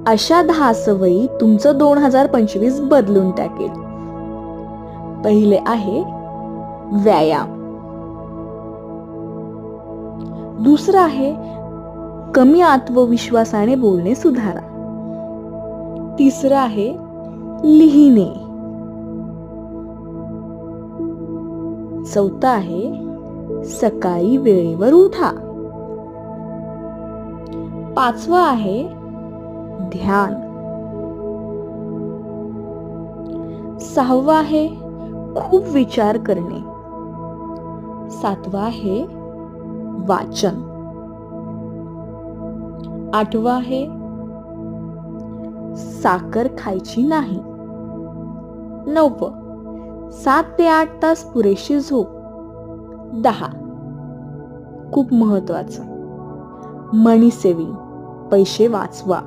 अशा 10 सवयी तुमचं 2025 बदलून टाकेल. पहिले आहे व्यायाम. दुसरं आहे कमी आत्मविश्वासाने बोलणे सुधारा. तिसरं आहे लिहिणे. चौथं आहे सकाळी वेळेवर उठा. पाचवं आहे ध्यान. सहावं आहे खूप विचार करणे. सातवं आहे वाचन. आठवं आहे साखर खायची नाही. 9 7 ते 8 तास पुरेशी झोप. 10 खूप महत्वाचं मनी सेव्हिंग, पैसे वाचवा.